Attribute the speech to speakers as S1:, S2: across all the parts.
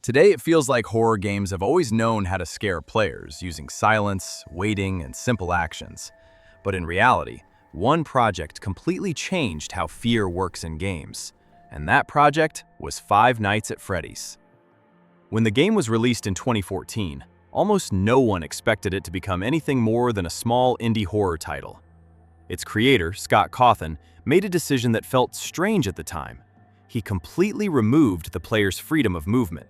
S1: Today, it feels like horror games have always known how to scare players using silence, waiting, and simple actions. But in reality, one project completely changed how fear works in games. And that project was Five Nights at Freddy's. When the game was released in 2014, almost no one expected it to become anything more than a small indie horror title. Its creator, Scott Cawthon, made a decision that felt strange at the time. He completely removed the player's freedom of movement.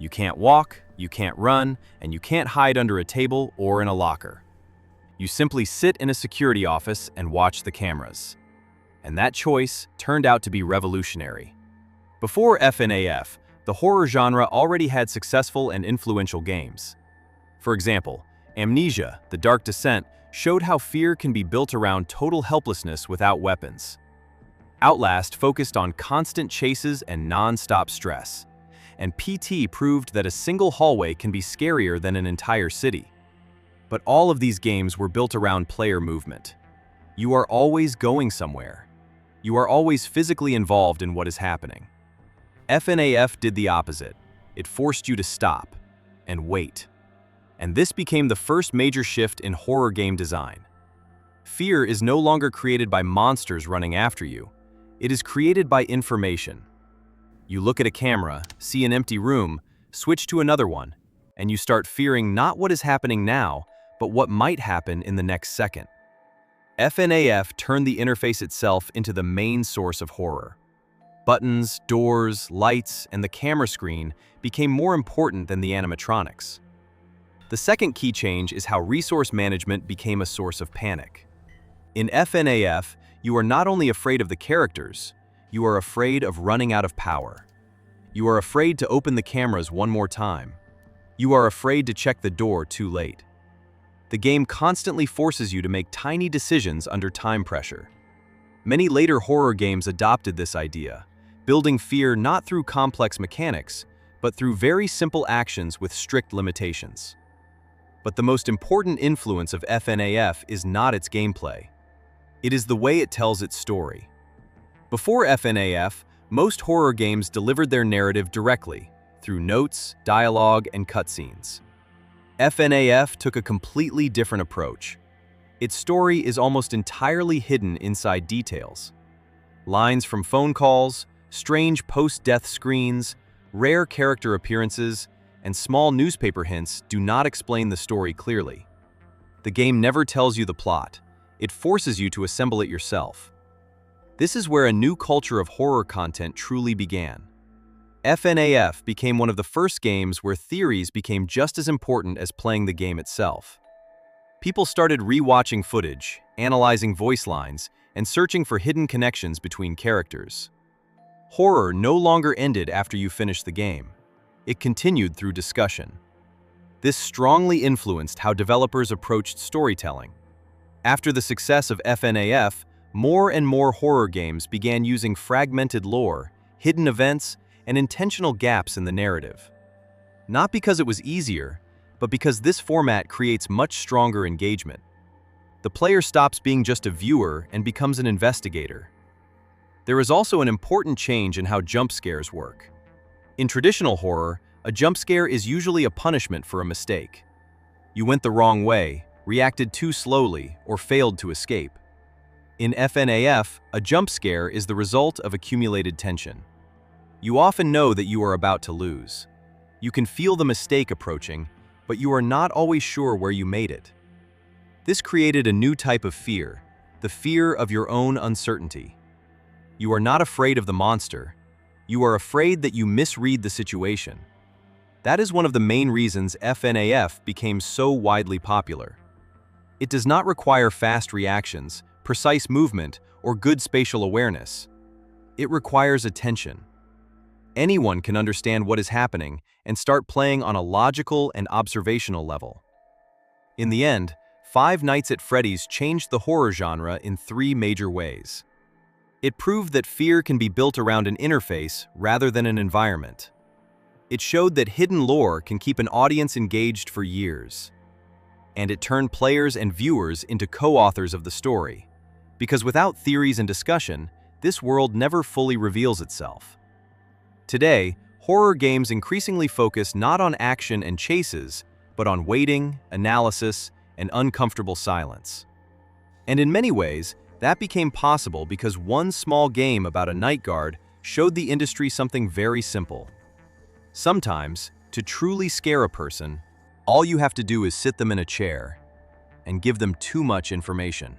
S1: You can't walk, you can't run, and you can't hide under a table or in a locker. You simply sit in a security office and watch the cameras. And that choice turned out to be revolutionary. Before FNaF, the horror genre already had successful and influential games. For example, Amnesia, The Dark Descent, showed how fear can be built around total helplessness without weapons. Outlast focused on constant chases and non-stop stress. And PT proved that a single hallway can be scarier than an entire city. But all of these games were built around player movement. You are always going somewhere. You are always physically involved in what is happening. FNaF did the opposite. It forced you to stop and wait. And this became the first major shift in horror game design. Fear is no longer created by monsters running after you. It is created by information. You look at a camera, see an empty room, switch to another one, and you start fearing not what is happening now, but what might happen in the next second. FNaF turned the interface itself into the main source of horror. Buttons, doors, lights, and the camera screen became more important than the animatronics. The second key change is how resource management became a source of panic. In FNaF, you are not only afraid of the characters, you are afraid of running out of power. You are afraid to open the cameras one more time. You are afraid to check the door too late. The game constantly forces you to make tiny decisions under time pressure. Many later horror games adopted this idea, building fear not through complex mechanics, but through very simple actions with strict limitations. But the most important influence of FNaF is not its gameplay. It is the way it tells its story. Before FNaF, most horror games delivered their narrative directly, through notes, dialogue, and cutscenes. FNaF took a completely different approach. Its story is almost entirely hidden inside details. Lines from phone calls, strange post-death screens, rare character appearances, and small newspaper hints do not explain the story clearly. The game never tells you the plot. It forces you to assemble it yourself. This is where a new culture of horror content truly began. FNaF became one of the first games where theories became just as important as playing the game itself. People started rewatching footage, analyzing voice lines, and searching for hidden connections between characters. Horror no longer ended after you finished the game. It continued through discussion. This strongly influenced how developers approached storytelling. After the success of FNaF, more and more horror games began using fragmented lore, hidden events, and intentional gaps in the narrative. Not because it was easier, but because this format creates much stronger engagement. The player stops being just a viewer and becomes an investigator. There is also an important change in how jump scares work. In traditional horror, a jump scare is usually a punishment for a mistake. You went the wrong way, reacted too slowly, or failed to escape. In FNaF, a jump scare is the result of accumulated tension. You often know that you are about to lose. You can feel the mistake approaching, but you are not always sure where you made it. This created a new type of fear, the fear of your own uncertainty. You are not afraid of the monster. You are afraid that you misread the situation. That is one of the main reasons FNaF became so widely popular. It does not require fast reactions, precise movement, or good spatial awareness. It requires attention. Anyone can understand what is happening and start playing on a logical and observational level. In the end, Five Nights at Freddy's changed the horror genre in three major ways. It proved that fear can be built around an interface rather than an environment. It showed that hidden lore can keep an audience engaged for years. And it turned players and viewers into co-authors of the story. Because without theories and discussion, this world never fully reveals itself. Today, horror games increasingly focus not on action and chases, but on waiting, analysis, and uncomfortable silence. And in many ways, that became possible because one small game about a night guard showed the industry something very simple. Sometimes, to truly scare a person, all you have to do is sit them in a chair and give them too much information.